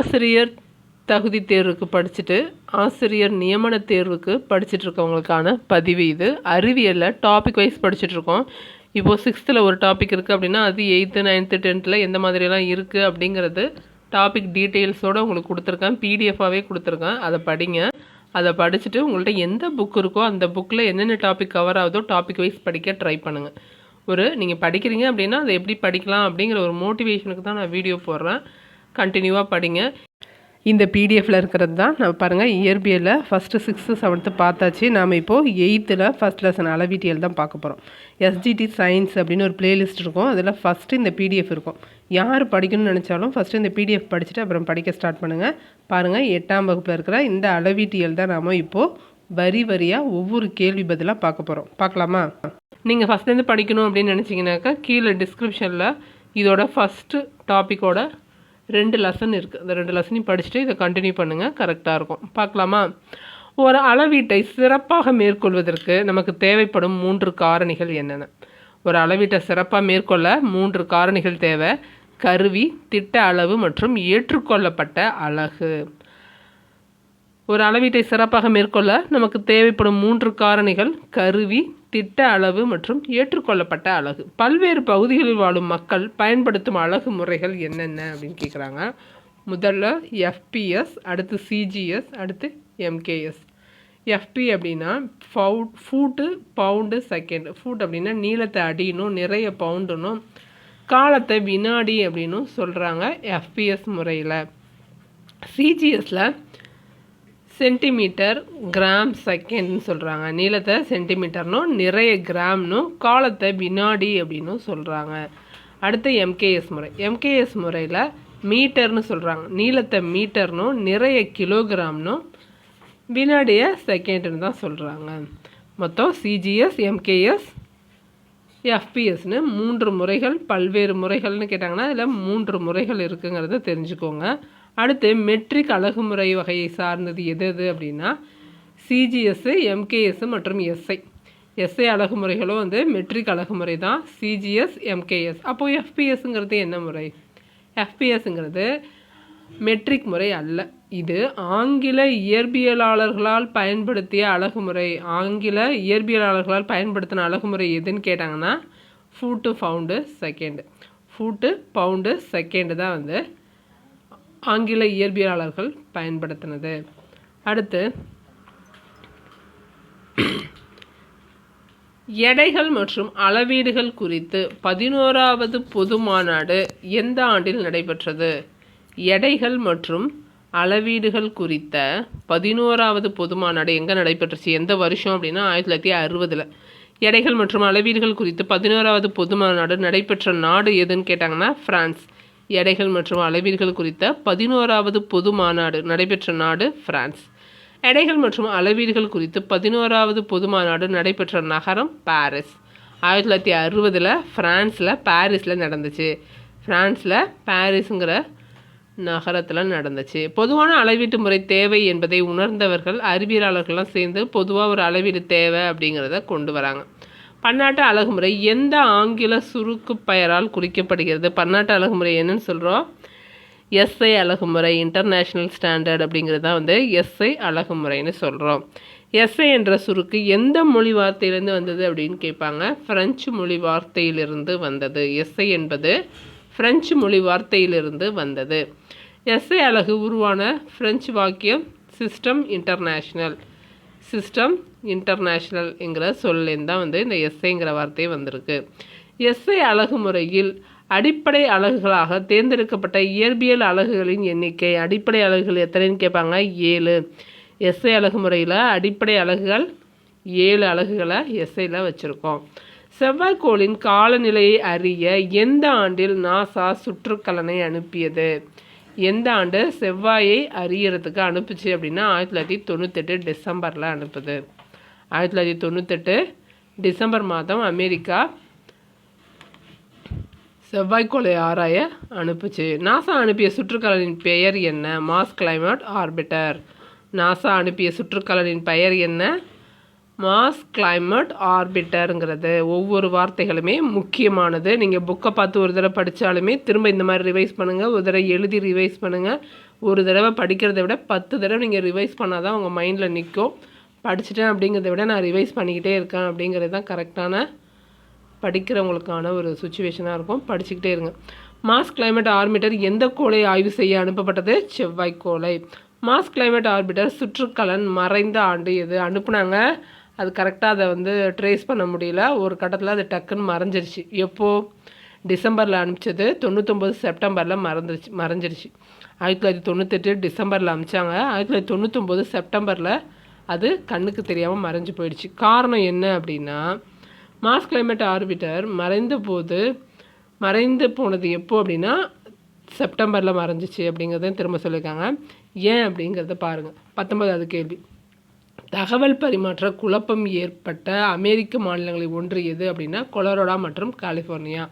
ஆசிரியர் தகுதி தேர்வுக்கு படிச்சுட்டு ஆசிரியர் நியமன தேர்வுக்கு படிச்சுட்டு இருக்கவங்களுக்கான பதிவு இது. அறிவியலில் டாபிக் வைஸ் படிச்சுட்ருக்கோம். இப்போது 6th ஒரு டாபிக் இருக்குது அப்படின்னா அது 8th 9th 10th எந்த மாதிரியெல்லாம் இருக்குது அப்படிங்கிறது டாபிக் டீட்டெயில்ஸோடு உங்களுக்கு கொடுத்துருக்கேன். பிடிஎஃபாகவே கொடுத்துருக்கேன். அதை படிங்க. அதை படிச்சுட்டு உங்கள்கிட்ட எந்த புக் இருக்கோ அந்த புக்கில் என்னென்ன டாபிக் கவர் ஆகுதோ டாபிக் வைஸ் படிக்க ட்ரை பண்ணுங்கள். நீங்கள் படிக்கிறீங்க அப்படின்னா அதை எப்படி படிக்கலாம் அப்படிங்கிற ஒரு மோட்டிவேஷனுக்கு தான் நான் வீடியோ போடுறேன். கண்டினியூவாக படிங்க. இந்த பிடிஎஃப்பில் இருக்கிறது தான் நம்ம பாருங்கள். இயற்பியலில் ஃபஸ்ட்டு 6th 7th பார்த்தாச்சு. நாம் இப்போது 8th ஃபஸ்ட் லெசன் அளவீட்டியல் தான் பார்க்க போகிறோம். எஸ்ஜிடி சயின்ஸ் அப்படின்னு ஒரு பிளேலிஸ்ட் இருக்கும். அதில் ஃபஸ்ட்டு இந்த பிடிஎஃப் இருக்கும். யார் படிக்கணும்னு நினச்சாலும் ஃபஸ்ட்டு இந்த பிடிஎஃப் படிச்சுட்டு அப்புறம் படிக்க ஸ்டார்ட் பண்ணுங்கள். பாருங்கள், 8ஆம் வகுப்பில் இருக்கிற இந்த அளவீட்டியல் தான் நாம் இப்போது வரி வரியாக ஒவ்வொரு கேள்வி பதிலாக பார்க்க போகிறோம். பார்க்கலாமா? நீங்கள் ஃபஸ்ட்லேருந்து படிக்கணும் அப்படின்னு நினச்சிங்கனாக்கா கீழே டிஸ்கிரிப்ஷனில் இதோட ஃபஸ்ட்டு டாப்பிக்கோட 2 லெசன் இருக்குது. அந்த 2 லெசனையும் படிச்சுட்டு இதை கண்டினியூ பண்ணுங்கள். கரெக்டாக இருக்கும். பார்க்கலாமா? ஒரு அளவீட்டை சிறப்பாக மேற்கொள்வதற்கு நமக்கு தேவைப்படும் 3 காரணிகள் என்னென்ன? ஒரு அளவீட்டை சிறப்பாக மேற்கொள்ள 3 காரணிகள் தேவை. கருவி, திட்ட அளவு மற்றும் ஏற்றுக்கொள்ளப்பட்ட அலகு. ஒரு அளவீட்டை சிறப்பாக மேற்கொள்ள நமக்கு தேவைப்படும் 3 காரணிகள் கருவி, திட்ட அளவு மற்றும் ஏற்றுக்கொள்ளப்பட்ட அலகு. பல்வேறு பகுதிகளில் வாழும் மக்கள் பயன்படுத்தும் அலகு முறைகள் என்னென்ன அப்படின்னு கேட்குறாங்க. முதல்ல எஃபிஎஸ், அடுத்து சிஜிஎஸ், அடுத்து எம்கேஎஸ். எஃப்பி அப்படின்னா ஃபூட்டு, பவுண்டு, செகண்ட். ஃபூட் அப்படின்னா நீளத்தை அடினும், நிறைய பவுண்டுனும், காலத்தை வினாடி அப்படின்னும் சொல்கிறாங்க எஃபிஎஸ் முறையில். சிஜிஎஸில் சென்டிமீட்டர், கிராம், செகண்ட்னு சொல்கிறாங்க. நீளத்தை சென்டிமீட்டர்னும், நிறைய கிராம்னும், காலத்தை வினாடி அப்படின்னும் சொல்கிறாங்க. அடுத்து எம்கேஎஸ் முறை. எம்கேஎஸ் முறையில் மீட்டர்னு சொல்கிறாங்க. நீளத்தை மீட்டர்னும், நிறைய கிலோகிராம்னும், வினாடியை செகண்டுன்னு தான் சொல்கிறாங்க. மொத்தம் சிஜிஎஸ், எம்கேஎஸ், எஃபிஎஸ்னு 3 முறைகள். பல்வேறு முறைகள்னு கேட்டாங்கன்னா இதில் 3 முறைகள் இருக்குங்கிறத தெரிஞ்சுக்கோங்க. அடுத்து மெட்ரிக் அலகுமுறை வகையை சார்ந்தது எது அப்படின்னா சிஜிஎஸ், எம்கேஎஸ் மற்றும் எஸ்ஐ. எஸ்ஐ அலகுமுறைகளும் மெட்ரிக் அலகுமுறை தான். CGS, MKS. அப்போது எஃபிஎஸ்ங்கிறது என்ன முறை? எஃபிஎஸ்ங்கிறது மெட்ரிக் முறை அல்ல. இது ஆங்கில இயற்பியலாளர்களால் பயன்படுத்திய அலகுமுறை. ஆங்கில இயற்பியலாளர்களால் பயன்படுத்தின அலகுமுறை எதுன்னு கேட்டாங்கன்னா foot, pound, second. Foot, pound, second தான் ஆங்கில இயற்பியலாளர்கள் பயன்படுத்தினது. அடுத்து எடைகள் மற்றும் அளவீடுகள் குறித்து 11வது பொது மாநாடு எந்த ஆண்டில் நடைபெற்றது? எடைகள் மற்றும் அளவீடுகள் குறித்த 11வது பொது மாநாடு எங்கே நடைபெற்றுச்சு? எந்த வருஷம் அப்படின்னா 1960. எடைகள் மற்றும் அளவீடுகள் குறித்து 11வது பொது மாநாடு நடைபெற்ற நாடு எதுன்னு கேட்டாங்கன்னா பிரான்ஸ். எடைகள் மற்றும் அளவீடுகள் குறித்த 11வது பொது மாநாடு நடைபெற்ற நாடு பிரான்ஸ். எடைகள் மற்றும் அளவீடுகள் குறித்து 11வது பொது மாநாடு நடைபெற்ற நகரம் பாரிஸ். 1960 ஃப்ரான்ஸில் பாரிஸில் நடந்துச்சு. ஃப்ரான்ஸில் பாரிஸுங்கிற நகரத்தில் நடந்துச்சு. பொதுவான அளவீட்டு முறை தேவை என்பதை உணர்ந்தவர்கள் அறிவியலாளர்கள்லாம் சேர்ந்து பொதுவாக ஒரு அளவீடு தேவை அப்படிங்கிறத கொண்டு வராங்க. பன்னாட்டு அலகுமுறை எந்த ஆங்கில சுருக்கு பெயரால் குறிக்கப்படுகிறது? பன்னாட்டு அலகுமுறை என்னன்னு சொல்கிறோம்? எஸ்ஐ அலகுமுறை, இன்டர்நேஷ்னல் ஸ்டாண்டர்ட் அப்படிங்கிறது தான் எஸ்ஐ அலகுமுறைன்னு சொல்கிறோம். எஸ்ஐ என்ற சுருக்கு எந்த மொழி வார்த்தையிலேருந்து வந்தது அப்படின்னு கேட்பாங்க. ஃப்ரெஞ்சு மொழி வார்த்தையிலிருந்து வந்தது. எஸ்ஐ என்பது ஃப்ரெஞ்சு மொழி வார்த்தையிலிருந்து வந்தது. எஸ்ஐ அலகு உருவான ஃப்ரெஞ்சு வாக்கியம் சிஸ்டம் இன்டர்நேஷ்னல். சிஸ்டம் இன்டர்நேஷ்னல் என்கிற சொல்லேருந்து தான் இந்த எஸ்ஐங்கிற வார்த்தையே வந்திருக்கு. எஸ்ஐ அலகு முறையில் அடிப்படை அலகுகளாக தேர்ந்தெடுக்கப்பட்ட இயற்பியல் அலகுகளின் எண்ணிக்கை. அடிப்படை அலகுகள் எத்தனைன்னு கேட்பாங்க? 7. எஸ்ஐ அலகு முறையில் அடிப்படை அலகுகள் 7 அலகுகளை எஸ்ஐயில் வச்சுருக்கோம். செவ்வாய்க்கோளின் காலநிலையை அறிய எந்த ஆண்டில் நாசா சுற்றுக்கலனை அனுப்பியது? எந்த ஆண்டு செவ்வாயை அறியறதுக்கு அனுப்புச்சு அப்படின்னா 1998 டிசம்பரில் அனுப்புது. 1998 டிசம்பர் மாதம் அமெரிக்கா செவ்வாய்க்கோளை ஆராய அனுப்புச்சு. நாசா அனுப்பிய சுற்றுக்கலனின் பெயர் என்ன? Mars climate orbiter. நாசா அனுப்பிய சுற்றுக்கலனின் பெயர் என்ன? மாஸ் கிளைமேட் ஆர்பிட்டருங்கிறது. ஒவ்வொரு வார்த்தைகளுமே முக்கியமானது. நீங்கள் புக்கை பார்த்து ஒரு தடவை படித்தாலுமே திரும்ப இந்த மாதிரி ரிவைஸ் பண்ணுங்கள், ஒரு தடவை எழுதி ரிவைஸ் பண்ணுங்கள். ஒரு தடவை படிக்கிறத விட 10 தடவை நீங்கள் ரிவைஸ் பண்ணால் தான் உங்கள் மைண்டில் நிற்கும். படிச்சுட்டேன் அப்படிங்கிறத விட நான் ரிவைஸ் பண்ணிக்கிட்டே இருக்கேன் அப்படிங்கிறது தான் கரெக்டான படிக்கிறவங்களுக்கான ஒரு சுச்சுவேஷனாக இருக்கும். படிச்சுக்கிட்டே இருங்க. மார்ஸ் கிளைமேட் ஆர்பிட்டர் எந்த கோளை ஆய்வு செய்ய அனுப்பப்பட்டது? செவ்வாய்க்கோளை. மார்ஸ் கிளைமேட் ஆர்பிட்டர் சுற்றுக்கலன் மறைந்த ஆண்டு எது? அனுப்புனாங்க, அது கரெக்டாக அதை வந்து ட்ரேஸ் பண்ண முடியல. ஒரு கட்டத்தில் அது டக்குன்னு மறைஞ்சிருச்சு. எப்போது? டிசம்பரில் அனுப்பிச்சது, 99 செப்டம்பரில் மறைஞ்சிருச்சு. 1998 டிசம்பரில் அனுப்பிச்சாங்க, 1999 செப்டம்பரில் அது கண்ணுக்கு தெரியாமல் மறைஞ்சு போயிடுச்சு. காரணம் என்ன அப்படின்னா, மார்ஸ் கிளைமேட் ஆர்பிட்டர் மறைந்து போனது எப்போ அப்படின்னா செப்டம்பரில் மறைஞ்சிச்சு அப்படிங்கிறத திரும்ப சொல்லியிருக்காங்க. ஏன் அப்படிங்கிறத பாருங்கள். 19வது கேள்வி, தகவல் பரிமாற்ற குழப்பம் ஏற்பட்ட அமெரிக்க மாநிலங்களில் ஒன்று எது அப்படின்னா கொலராடோ மற்றும் கலிஃபோர்னியா.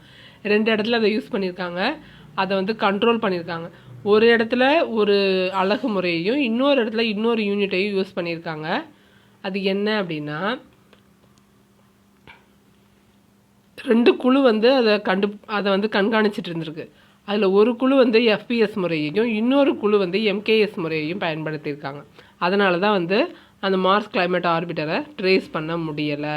2 இடத்துல அதை யூஸ் பண்ணியிருக்காங்க. அதை வந்து கண்ட்ரோல் பண்ணியிருக்காங்க. ஒரு இடத்துல ஒரு அலகு முறையையும் இன்னொரு இடத்துல இன்னொரு யூனிட்டையும் யூஸ் பண்ணியிருக்காங்க. அது என்ன அப்படின்னா, 2 குழு வந்து அதை வந்து கண்காணிச்சிட்டு இருந்திருக்கு. அதில் ஒரு குழு வந்து எஃபிஎஸ் முறையையும் இன்னொரு குழு வந்து எம்கேஎஸ் முறையையும் பயன்படுத்தியிருக்காங்க. அதனால தான் வந்து அந்த மார்ஸ் கிளைமேட் ஆர்பிட்டரை ட்ரேஸ் பண்ண முடியலை.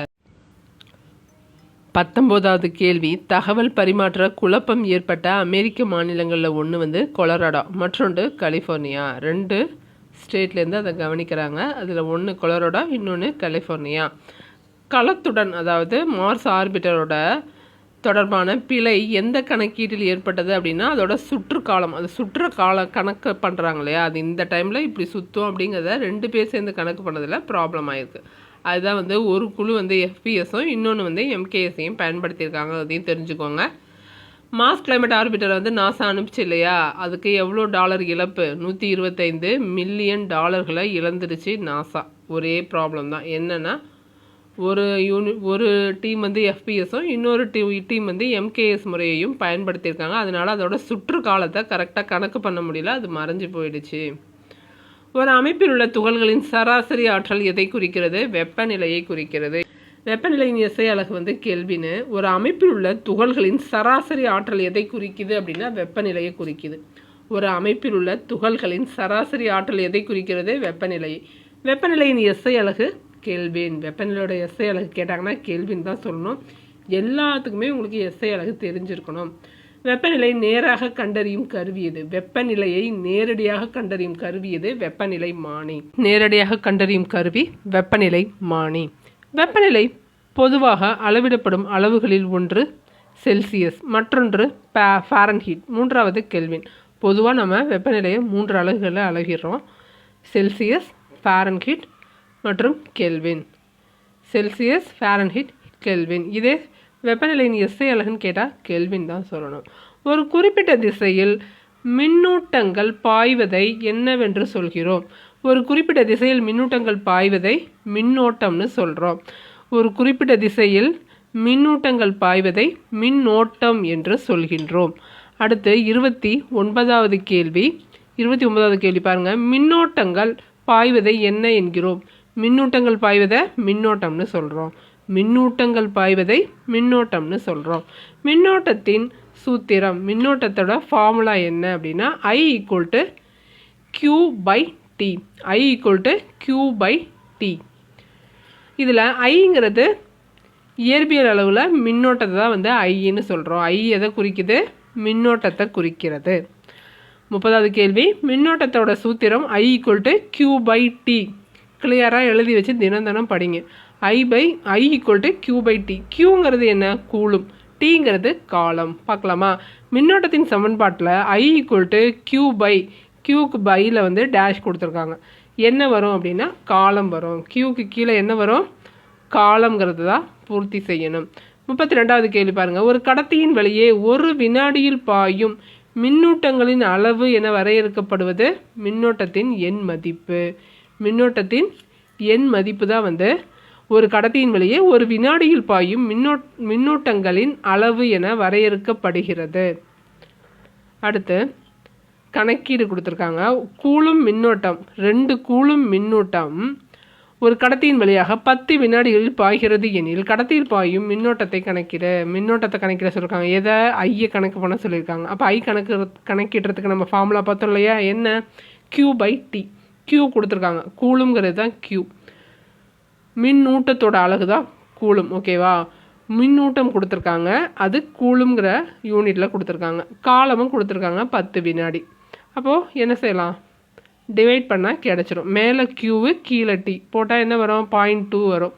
19வது கேள்வி, தகவல் பரிமாற்ற குழப்பம் ஏற்பட்ட அமெரிக்க மாநிலங்களில் ஒன்று வந்து கொலராடோ, மற்றொன்று கலிஃபோர்னியா. 2 ஸ்டேட்லேருந்து அதை கவனிக்கிறாங்க. அதில் ஒன்று கொலராடோ, இன்னொன்று கலிஃபோர்னியா. களத்துடன், அதாவது மார்ஸ் ஆர்பிட்டரோட தொடர்பான பிழை எந்த கணக்கீட்டில் ஏற்பட்டது அப்படின்னா அதோட சுற்றுக்காலம். அது கணக்கு பண்ணுறாங்க இல்லையா, அது இந்த டைமில் இப்படி சுற்றும் அப்படிங்கிறத 2 பேர் சேர்ந்து கணக்கு பண்ணதில் ப்ராப்ளம் ஆயிருக்கு. அதுதான் வந்து ஒரு குழு வந்து எஃபிஎஸும் இன்னொன்று வந்து எம்கேஎஸையும் பயன்படுத்தியிருக்காங்க. அதையும் தெரிஞ்சுக்கோங்க. மார்ஸ் கிளைமேட் ஆர்பிட்டர் வந்து நாசா அனுப்பிச்சு இல்லையா, அதுக்கு எவ்வளோ டாலர் இழப்பு? $125 மில்லியன் இழந்துருச்சு நாசா. ஒரே ப்ராப்ளம் தான். என்னென்னா, ஒரு டீம் வந்து எஃபிஎஸும் இன்னொரு டீம் வந்து எம்கேஎஸ் முறையையும் பயன்படுத்தியிருக்காங்க. அதனால் அதோட சுற்று காலத்தை கரெக்டாக கணக்கு பண்ண முடியல, அது மறைஞ்சு போயிடுச்சு. ஒரு அமைப்பில் உள்ள துகள்களின் சராசரி ஆற்றல் எதை குறிக்கிறது? வெப்பநிலையை குறிக்கிறது. வெப்பநிலையின் எஸ்ஐ அலகு வந்து கெல்வின். ஒரு அமைப்பில் உள்ள துகள்களின் சராசரி ஆற்றல் எதை குறிக்குது அப்படின்னா வெப்பநிலையை குறிக்குது. ஒரு அமைப்பில் உள்ள துகள்களின் சராசரி ஆற்றல் எதை குறிக்கிறது? வெப்பநிலையை. வெப்பநிலையின் எஸ்ஐ அலகு கெல்வின். வெப்பநிலையோட எஸ்ஐ அலகு கேட்டாங்கன்னா கெல்வின் தான் சொல்லணும். எல்லாத்துக்குமே உங்களுக்கு எஸ்ஐ அலகு தெரிஞ்சிருக்கணும். வெப்பநிலை நேராக கண்டறியும் கருவி எது? வெப்பநிலையை நேரடியாக கண்டறியும் கருவி எது? வெப்பநிலை மானி. நேரடியாக கண்டறியும் கருவி வெப்பநிலை மானி. வெப்பநிலை பொதுவாக அளவிடப்படும் அளவுகளில் ஒன்று செல்சியஸ், மற்றொன்று ஃபாரன்ஹீட், 3வது கெல்வின். பொதுவாக நம்ம வெப்பநிலையை 3 அலகுகளில் அளவிடுறோம்: செல்சியஸ், ஃபாரன்ஹீட் மற்றும் கெல்வின். Celsius, Fahrenheit, kelvin. இதே வெப்பநிலையின் எஸ்ஐ அலகுன்னு கேட்டால் கெல்வின் தான் சொல்லணும். ஒரு குறிப்பிட்ட திசையில் மின்னூட்டங்கள் பாய்வதை என்னவென்று சொல்கிறோம்? ஒரு குறிப்பிட்ட திசையில் மின்னூட்டங்கள் பாய்வதை மின்னோட்டம்னு சொல்கிறோம். ஒரு குறிப்பிட்ட திசையில் மின்னூட்டங்கள் பாய்வதை மின்னோட்டம் என்று சொல்கின்றோம். அடுத்து 29வது கேள்வி. 29வது கேள்வி பாருங்கள். மின்னோட்டங்கள் பாய்வதை என்ன என்கிறோம்? மின்னூட்டங்கள் பாய்வதை மின்னோட்டம்னு சொல்கிறோம். மின்னூட்டங்கள் பாய்வதை மின்னோட்டம்னு சொல்கிறோம். மின்னோட்டத்தின் சூத்திரம், மின்னோட்டத்தோட ஃபார்முலா என்ன அப்படின்னா I = Q/T. I = Q/T. இதில் ஐங்கிறது இயற்பியல் அளவில் மின்னோட்டத்தை தான் வந்து ஐன்னு சொல்கிறோம். ஐ எதை குறிக்குது? மின்னோட்டத்தை குறிக்கிறது. 30வது கேள்வி. மின்னோட்டத்தோட சூத்திரம் I = Q/T. கிளியராக எழுதி வச்சு தினம் படிங்க. I = Q/T. Qங்கிறது என்ன? கூலும். Tங்கிறது காலம். பார்க்கலாமா? மின்னோட்டத்தின் சமன்பாட்டில் I = Qக்கு பையில் வந்து டேஷ் கொடுத்துருக்காங்க. என்ன வரும் அப்படின்னா காலம் வரும். Qக்கு கீழே என்ன வரும்? காலம்ங்கிறது தான் பூர்த்தி செய்யணும். 32வது கேள்வி பாருங்கள். ஒரு கடத்தியின் வழியே ஒரு வினாடியில் பாயும் மின்னூட்டங்களின் அளவு என வரையறுக்கப்படுவது மின்னோட்டத்தின் எண் மதிப்பு. மின்னோட்டத்தின் எண் மதிப்பு தான் வந்து ஒரு கடத்தியின் வழியே ஒரு வினாடியில் பாயும் மின்னூட்டங்களின் அளவு என வரையறுக்கப்படுகிறது. அடுத்து கணக்கீடு கொடுத்துருக்காங்க. கூலும் மின்னோட்டம், 2 கூலும் மின்னூட்டம் ஒரு கடத்தியின் வழியாக 10 வினாடிகளில் பாய்கிறது எனில் கடத்தியில் பாயும் மின்னோட்டத்தை கணக்கிட சொல்லியிருக்காங்க. எதை? ஐயை கணக்கு பண்ண சொல்லியிருக்காங்க. அப்போ ஐ கணக்கிடுறதுக்கு நம்ம ஃபார்முலா பார்த்தோம் இல்லையா? என்ன? Q/T. Q கொடுத்துருக்காங்க. கூலுங்கிறது தான் Q. மின்னூட்டத்தோட அலகு தான் கூலும். ஓகேவா? மின்னூட்டம் கொடுத்துருக்காங்க, அது கூலுங்கிற யூனிட்டில் கொடுத்துருக்காங்க. காலமும் கொடுத்துருக்காங்க 10 வினாடி. அப்போது என்ன செய்யலாம்? டிவைட் பண்ணால் கிடச்சிரும். மேலே Q கீழே T போட்டால் என்ன வரும்? 0.2 வரும்.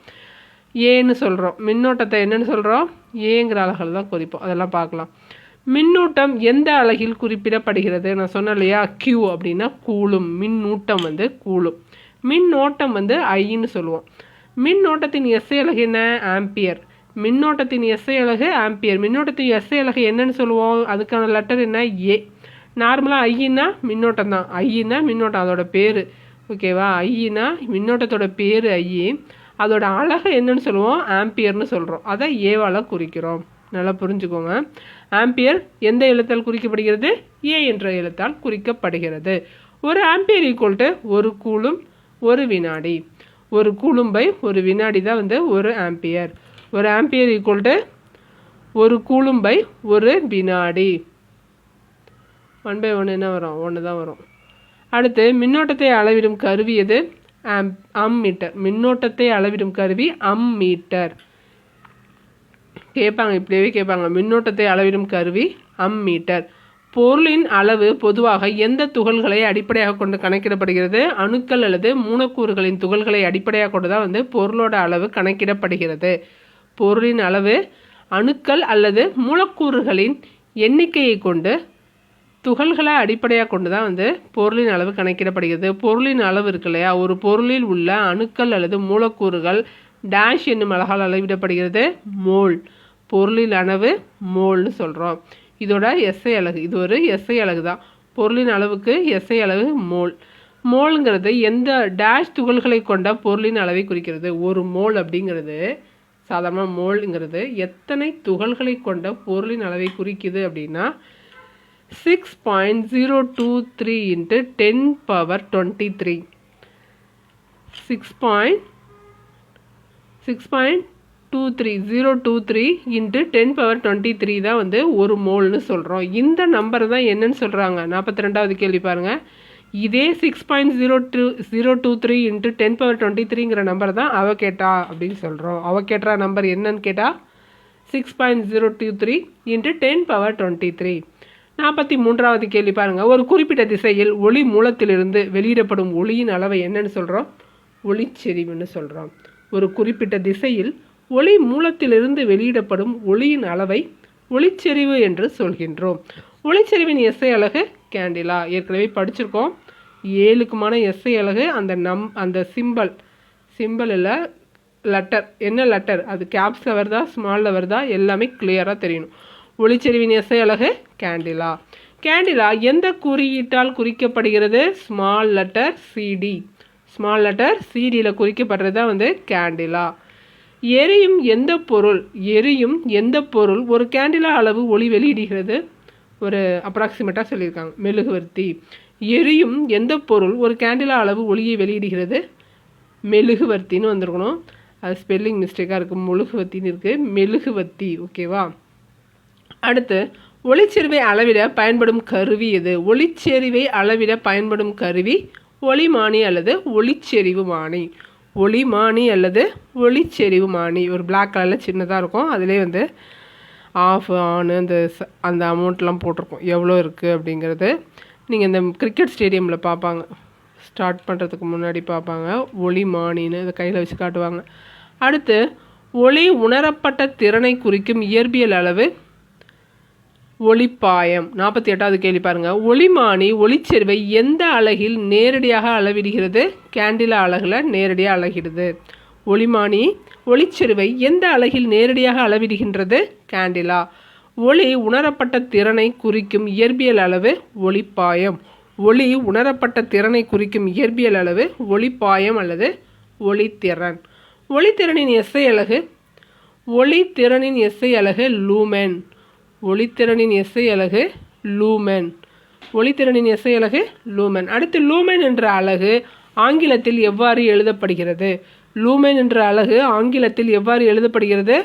ஏன்னு சொல்கிறோம். மின்னோட்டத்தை என்னன்னு சொல்கிறோம்? ஏங்கிற அலகில் தான் குறிப்போம். அதெல்லாம் பார்க்கலாம். மின்னூட்டம் எந்த அலகில் குறிப்பிடப்படுகிறது? நான் சொன்னேன் இல்லையா? Q அப்படின்னா கூலும். மின்னூட்டம் கூலும். மின்னோட்டம் ஐன்னு சொல்லுவோம். மின்னோட்டத்தின் எஸ்ஐ அலகு என்ன? ஆம்பியர். மின்னோட்டத்தின் எஸ்ஐ அலகு ஆம்பியர். மின்னோட்டத்தின் எஸ்ஐ அலகு என்னன்னு சொல்லுவோம்? அதுக்கான லெட்டர் என்ன? ஏ. நார்மலாக ஐயின்னா மின்னோட்டம் தான். ஐயின்னா மின்னோட்டம், அதோட பேர். ஓகேவா? ஐயின்னா மின்னோட்டத்தோட பேர் ஐ. அதோட அலகு என்னன்னு சொல்லுவோம்? ஆம்பியர்னு சொல்கிறோம். அதை ஏவால் குறிக்கிறோம். நல்லா புரிஞ்சுக்கோங்க. ஆம்பியர் எந்த எழுத்தால் குறிக்கப்படுகிறது? ஏ என்ற எழுத்தால் குறிக்கப்படுகிறது. ஒரு ஆம்பியர் ஈக்குவல் டு ஒரு கூலும் ஒரு வினாடி. ஒரு கூலும் பை ஒரு வினாடி தான் ஒரு ஆம்பியர். ஒரு ஆம்பியர் ஈக்குவல் டு ஒரு கூலும் பை ஒரு வினாடி. 1/1 என்ன வரும்? 1 தான் வரும். அடுத்து மின்னோட்டத்தை அளவிடும் கருவி எது? அம்மீட்டர். மின்னோட்டத்தை அளவிடும் கருவி அம்மீட்டர். கேட்பாங்க, இப்படியே கேட்பாங்க. மின்னோட்டத்தை அளவிடும் கருவி அம்மீட்டர். பொருளின் அளவு பொதுவாக எந்த துகள்களை அடிப்படையாக கொண்டு கணக்கிடப்படுகிறது? அணுக்கள் அல்லது மூலக்கூறுகளின் துகள்களை அடிப்படையாக கொண்டு தான் பொருளோட அளவு கணக்கிடப்படுகிறது. பொருளின் அளவு அணுக்கள் அல்லது மூலக்கூறுகளின் எண்ணிக்கையை கொண்டு துகள்களை அடிப்படையாக கொண்டு தான் பொருளின் அளவு கணக்கிடப்படுகிறது. பொருளின் அளவு இருக்கு இல்லையா? ஒரு பொருளில் உள்ள அணுக்கள் அல்லது மூலக்கூறுகள் டேஷ் என்னும் அலகால் அளவிடப்படுகிறது. மோல். பொருளின் அளவு மோல்னு சொல்கிறோம். இதோட எஸ்ஐ அலகு, இது ஒரு எஸ்ஐ அலகு தான். பொருளின் அளவுக்கு எஸ்ஐ அலகு மோல். மோலுங்கிறது எந்த டேஷ் துகள்களை கொண்ட பொருளின் அளவை குறிக்கிறது? ஒரு மோல் அப்படிங்கிறது, சாதாரண மோல்ங்கிறது எத்தனை துகள்களை கொண்ட பொருளின் அளவை குறிக்குது அப்படின்னா 6.023 into 10 power 23. 6.023 into 10 power 23 தான் ஒரு மோல்னு சொல்கிறோம். இந்த நம்பர் தான் என்னன்னு சொல்கிறாங்க? 42வது கேள்வி பாருங்கள். இதே 6.023 into 10 power 23ங்கிற நம்பர் தான் அவகேட்டா அப்படின்னு சொல்கிறோம். அவகேட்ரா நம்பர் என்னன்னு கேட்டால் 6.023 into 10 power 23. 43வது கேள்வி பாருங்கள். ஒரு குறிப்பிட்ட திசையில் ஒளி மூலத்திலிருந்து வெளியிடப்படும் ஒளியின் அளவை என்னன்னு சொல்கிறோம்? ஒளிச்செறிவுன்னு சொல்கிறோம். ஒரு குறிப்பிட்ட திசையில் ஒளி மூலத்திலிருந்து வெளியிடப்படும் ஒளியின் அளவை ஒளிச்செறிவு என்று சொல்கின்றோம். ஒளிச்செறிவின் எஸ்ஐ அலகு கேண்டிலா. ஏற்கனவே படிச்சிருக்கோம். 7க்குமான எஸ்ஐ அலகு அந்த சிம்பிள் இல்லை, லெட்டர். என்ன லெட்டர்? அது கேப்ஸில் வருதா ஸ்மாலில் வருதா எல்லாமே கிளியராக தெரியணும். ஒளிச்செறிவின் எஸ்ஐ அலகு கேண்டிலா. கேண்டிலா எந்த குறியீட்டால் குறிக்கப்படுகிறது? Small letter CD. Small letter சிடியில் குறிக்கப்படுறது தான் கேண்டிலா. எரியும் எந்த பொருள் ஒரு கேண்டிலா அளவு ஒளி வெளியிடுகிறது? ஒரு அப்ராக்சிமேட்டாக சொல்லியிருக்காங்க. மெழுகுவர்த்தி. எரியும் எந்த பொருள் ஒரு கேண்டிலா அளவு ஒளியை வெளியிடுகிறது? மெழுகுவர்த்தின்னு வந்திருக்கணும். அது ஸ்பெல்லிங் மிஸ்டேக்காக இருக்குது. மெழுகுவர்த்தின்னு இருக்குது. மெழுகுவர்த்தி. ஓகேவா? அடுத்து ஒளிச்செறிவை அளவிட பயன்படும் கருவி எது? ஒளிச்செறிவை அளவிட பயன்படும் கருவி ஒளிமானி அல்லது ஒளிச்செறிவுமானி. ஒளிமானி அல்லது ஒளிச்செறிவுமானி. ஒரு பிளாக் கலரில் சின்னதாக இருக்கும். அதிலே ஆஃப் ஆன் அந்த அமௌண்ட்லாம் போட்டிருக்கோம், எவ்வளோ இருக்குது அப்படிங்கிறது. நீங்கள் இந்த கிரிக்கெட் ஸ்டேடியமில் பார்ப்பாங்க, ஸ்டார்ட் பண்ணுறதுக்கு முன்னாடி பார்ப்பாங்க. ஒளிமானின்னு அதை கையில் வச்சு காட்டுவாங்க. அடுத்து ஒளி உணரப்பட்ட திறனை குறிக்கும் இயற்பியல் அளவு ஒளிப்பாயம். 48வது கேள்வி பாருங்கள். ஒளிமானி ஒளிச்செறிவை எந்த அலகில் நேரடியாக அளவிடுகிறது? கேண்டிலா அலகில் நேரடியாக அளவிடுது. ஒளிமானி ஒளிச்செறிவை எந்த அலகில் நேரடியாக அளவிடுகின்றது? கேண்டிலா. ஒளி உணரப்பட்ட திறனை குறிக்கும் இயற்பியல் அளவு ஒளிப்பாயம். ஒளி உணரப்பட்ட திறனை குறிக்கும் இயற்பியல் அளவு ஒளிப்பாயம் அல்லது ஒளித்திறன். ஒளித்திறனின் எஸ்ஐ அலகு லூமென். ஒளித்திறனின் எஸ்ஐ அலகு லூமென். அடுத்து லூமென் என்ற அலகு ஆங்கிலத்தில் எவ்வாறு எழுதப்படுகிறது? லூமென் என்ற அலகு ஆங்கிலத்தில் எவ்வாறு எழுதப்படுகிறது?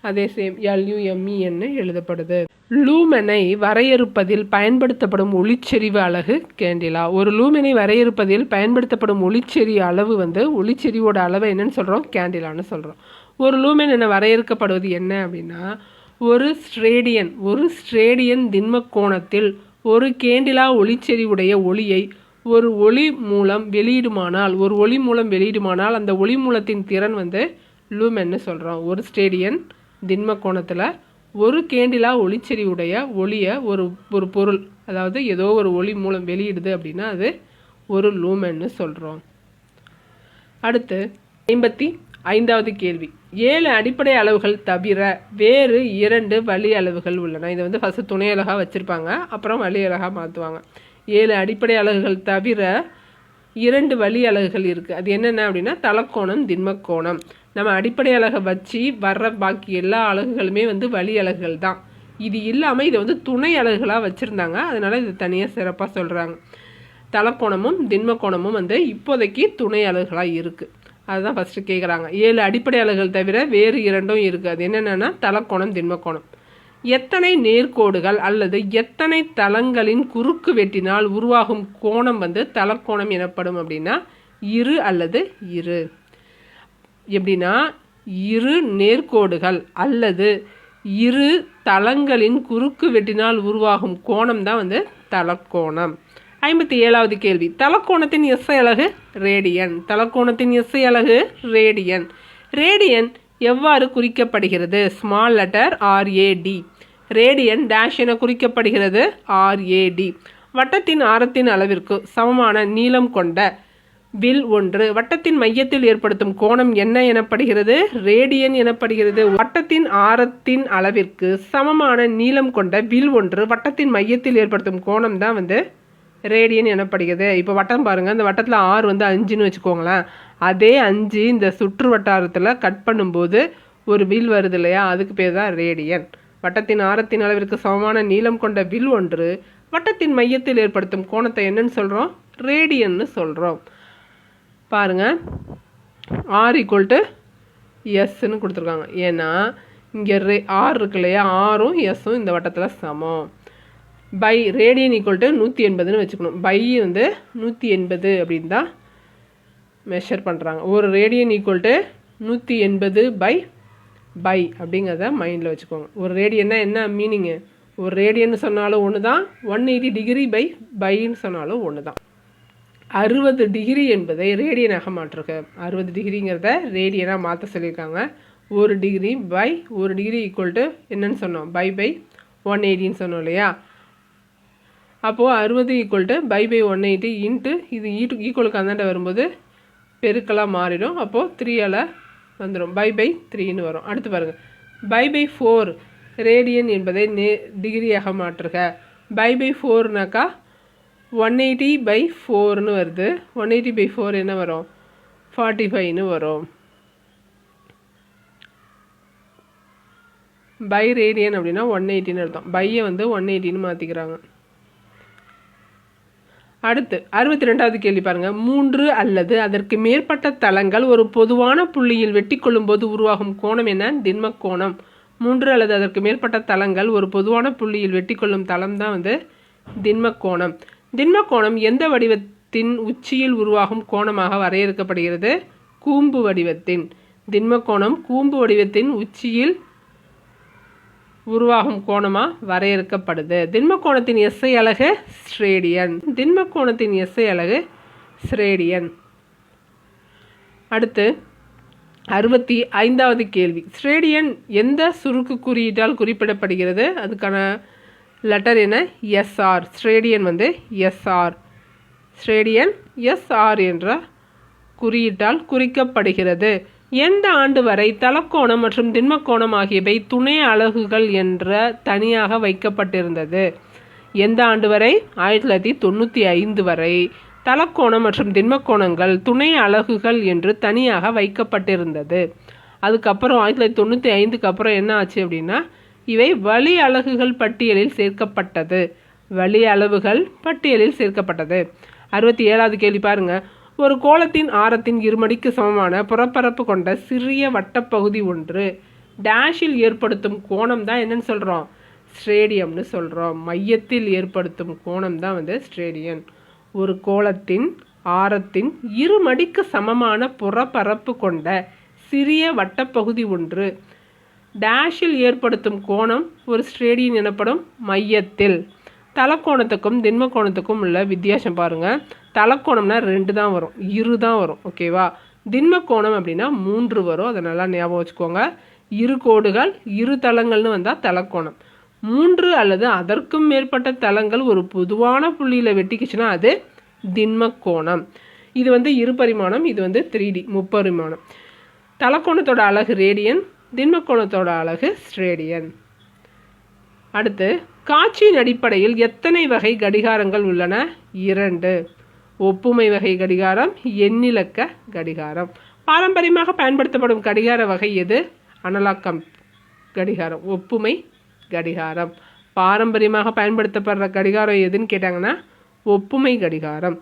அதே சேம் LUMEN எழுதப்படுது. லூமெனை வரையறுப்பதில் பயன்படுத்தப்படும் ஒளிச்செறிவு அலகு கேண்டிலா. ஒரு லூமெனை வரையறுப்பதில் பயன்படுத்தப்படும் ஒளிச்செறிவு அளவு ஒளிச்செறிவோட அளவை என்னன்னு சொல்கிறோம்? கேண்டிலான்னு சொல்கிறோம். ஒரு லூமென் என வரையறுக்கப்படுவது என்ன அப்படின்னா, ஒரு ஸ்ட்ரேடியன் திண்ம கோணத்தில் ஒரு கேண்டிலா ஒளிச்செறிவுடைய ஒளியை ஒரு ஒளி மூலம் வெளியிடுமானால் அந்த ஒளி மூலத்தின் திறன் லூமென்னு சொல்கிறோம். ஒரு ஸ்ட்ரேடியன் திண்ம கோணத்தில் ஒரு கேண்டிலா ஒளிச்செறிவுடைய ஒளியை ஒரு பொருள், அதாவது ஏதோ ஒரு ஒளி மூலம் வெளியிடுது அப்படின்னா அது ஒரு லூமென்னு சொல்கிறோம். அடுத்து 55வது கேள்வி. 7 அடிப்படை அளவுகள் தவிர வேறு 2 வழி அளவுகள் உள்ளன. இதை ஃபஸ்ட்டு துணை அலகாக வச்சுருப்பாங்க, அப்புறம் வழி அலகாக மாற்றுவாங்க. 7 அடிப்படை அலகுகள் தவிர 2 வழி அலகுகள் இருக்குது. அது என்னென்ன அப்படின்னா தலக்கோணம், திண்மக்கோணம். நம்ம அடிப்படை அலகை வச்சு வர்ற பாக்கி எல்லா அலகுகளுமே வழி அலகுகள் தான். இது இல்லாமல் இதை துணை அலகுகளாக வச்சுருந்தாங்க, அதனால் இது தனியாக சிறப்பாக சொல்கிறாங்க. தலக்கோணமும் திண்மக்கோணமும் இப்போதைக்கு துணை அலகுகளாக இருக்குது. அதுதான் ஃபஸ்ட்டு கேட்குறாங்க. 7 அடிப்படை அலகுகள் தவிர வேறு 2ம் இருக்குது. அது என்னென்னா தலக்கோணம், திண்மக்கோணம். எத்தனை நேர்கோடுகள் அல்லது எத்தனை தளங்களின் குறுக்கு வெட்டினால் உருவாகும் கோணம் தலக்கோணம் எனப்படும் அப்படின்னா 2 அல்லது 2. எப்படின்னா 2 நேர்கோடுகள் அல்லது 2 தளங்களின் குறுக்கு வெட்டினால் உருவாகும் கோணம் தான் தலக்கோணம். 57வது கேள்வி. தலக்கோணத்தின் SI அலகு ரேடியன். தலக்கோணத்தின் SI அலகு ரேடியன். ரேடியன் எவ்வாறு குறிக்கப்படுகிறது? Small letter RAD. Radian dash என குறிக்கப்படுகிறது RAD. வட்டத்தின் ஆரத்தின் அளவிற்கு சமமான நீளம் கொண்ட வில் ஒன்று வட்டத்தின் மையத்தில் ஏற்படுத்தும் கோணம் என்ன எனப்படுகிறது? ரேடியன் எனப்படுகிறது. வட்டத்தின் ஆரத்தின் அளவிற்கு சமமான நீளம் கொண்ட வில் ஒன்று வட்டத்தின் மையத்தில் ஏற்படுத்தும் கோணம் தான் ரேடியன் எனப்படுகிறது. இப்போ வட்டம் பாருங்கள், இந்த வட்டத்தில் 6 5ன்னு வச்சுக்கோங்களேன். அதே 5 இந்த சுற்று வட்டாரத்தில் கட் பண்ணும்போது ஒரு வில் வருது இல்லையா, அதுக்கு பேர் தான் ரேடியன். வட்டத்தின் ஆரத்தின் அளவிற்கு சமமான நீளம் கொண்ட வில் ஒன்று வட்டத்தின் மையத்தில் ஏற்படுத்தும் கோணத்தை என்னன்னு சொல்கிறோம்? ரேடியன்னு சொல்கிறோம். பாருங்கள், R = Sன்னு கொடுத்துருக்காங்க. ஏன்னா இங்கே R இருக்கு இல்லையா, Rம் Sம் இந்த வட்டத்தில் சமம். பை ரேடியன் = 180ன்னு வச்சுக்கணும். பை 180 அப்படின்னு தான் மெஷர் பண்ணுறாங்க. ஒரு ரேடியன் = 180 பை அப்படிங்கிறத மைண்டில் வச்சுக்கோங்க. ஒரு ரேடியன்னா என்ன மீனிங்கு? ஒரு ரேடியன்னு சொன்னாலும் ஒன்று தான், 180 டிகிரி பைன்னு சொன்னாலும் ஒன்று தான். 60 டிகிரி என்பதை ரேடியனாக மாற்றுக. 60 டிகிரிங்கிறத ரேடியனாக மாற்ற சொல்லியிருக்காங்க. 1 டிகிரி பை 1 டிகிரி = என்னன்னு சொன்னோம்? பை 180ன்னு சொன்னோம் இல்லையா. அப்போது 60 = பை 180 இன்ட்டு இது ஈக்குவலுக்கு அந்தாண்ட வரும்போது பெருக்கலாக மாறிடும். அப்போது 3ஆல் வந்துடும். பை 3ன்னு வரும். அடுத்து பாருங்கள், பை 4 ரேடியன் என்பதை டிகிரியாக மாற்றுக. பை 4னாக்கா 180/4ன்னு வருது. 180/4 என்ன வரும்? 45ன்னு வரும். பை ரேடியன் அப்படின்னா 180ன்னு அர்த்தம். பையை 180ன்னு மாற்றிக்கிறாங்க. அடுத்து 62வது கேள்வி பாருங்கள். 3 அல்லது அதற்கு மேற்பட்ட தளங்கள் ஒரு பொதுவான புள்ளியில் வெட்டி கொள்ளும்போது உருவாகும் கோணம் என்ன? திண்மக்கோணம். 3 அல்லது அதற்கு மேற்பட்ட தளங்கள் ஒரு பொதுவான புள்ளியில் வெட்டி கொள்ளும் தளம் தான் திண்மக்கோணம். திண்மக்கோணம் எந்த வடிவத்தின் உச்சியில் உருவாகும் கோணமாக வரையறுக்கப்படுகிறது? கூம்பு வடிவத்தின். திண்மக்கோணம் கூம்பு வடிவத்தின் உச்சியில் உருவாகும் கோணமாக வரையறுக்கப்படுது. திண்மக்கோணத்தின் SI அலகு ஸ்ட்ரேடியன். திண்மக்கோணத்தின் SI அலகு ஸ்ட்ரேடியன். அடுத்து 65வது கேள்வி. ஸ்ட்ரேடியன் எந்த சுருக்கு குறியீட்டால் குறிப்பிடப்படுகிறது? அதுக்கான லெட்டர் என்ன? SR. Steradian SR. Steradian SR என்ற குறியீட்டால் குறிக்கப்படுகிறது. எந்த ஆண்டு வரை தலக்கோணம் மற்றும் திண்மக்கோணம் ஆகியவை துணை அலகுகள் என்ற தனியாக வைக்கப்பட்டிருந்தது? எந்த ஆண்டு வரை? 1995 வரை தலக்கோணம் மற்றும் திண்மக்கோணங்கள் துணை அலகுகள் என்று தனியாக வைக்கப்பட்டிருந்தது. அதுக்கப்புறம் 1995க்கு அப்புறம் என்ன ஆச்சு அப்படின்னா, இவை வழி அலகுகள் பட்டியலில் சேர்க்கப்பட்டது. வழி அளவுகள் பட்டியலில் சேர்க்கப்பட்டது. 67வது கேள்வி பாருங்க. ஒரு கோளத்தின் ஆரத்தின் இருமடிக்கு சமமான புறப்பரப்பு கொண்ட சிறிய வட்டப்பகுதி ஒன்று டேஷில் ஏற்படுத்தும் கோணம் தான் என்னன்னு சொல்கிறோம், ஸ்ட்ரேடியம்னு சொல்கிறோம். மையத்தில் ஏற்படுத்தும் கோணம் தான் வந்து ஸ்ட்ரேடியன். ஒரு கோளத்தின் ஆரத்தின் இருமடிக்கு சமமான புறப்பரப்பு கொண்ட சிறிய வட்டப்பகுதி ஒன்று டேஷில் ஏற்படுத்தும் கோணம் ஒரு ஸ்ட்ரேடியன் எனப்படும். மையத்தில். தலக்கோணத்துக்கும் திண்ம கோணத்துக்கும் உள்ள வித்தியாசம் பாருங்கள். தலக்கோணம்னா 2 தான் வரும், 2 தான் வரும், ஓகேவா. திண்ம கோணம் அப்படின்னா 3 வரும், அதை நல்லா ஞாபகம் வச்சுக்கோங்க. 2 கோடுகள் 2 தளங்கள்னு வந்தால் தலக்கோணம். 3 அல்லது அதற்கும் மேற்பட்ட தளங்கள் ஒரு பொதுவான புள்ளியில் வெட்டிக்குச்சுன்னா அது திண்ம கோணம். இது வந்து 2 பரிமாணம், இது வந்து 3D 3 பரிமாணம். தலக்கோணத்தோட அலகு ரேடியன், திண்ம கோணத்தோட அலகு ஸ்ட்ரேடியன். அடுத்து, காட்சியின் அடிப்படையில் எத்தனை வகை கடிகாரங்கள் உள்ளன? 2. ஒப்புமை வகை கடிகாரம், எண்ணிலக்க கடிகாரம். பாரம்பரியமாக பயன்படுத்தப்படும் கடிகார வகை எது? அனலாக் கடிகாரம், ஒப்புமை கடிகாரம். பாரம்பரியமாக பயன்படுத்தப்படுற கடிகாரம் எதுன்னு கேட்டாங்கன்னா ஒப்புமை கடிகாரம்.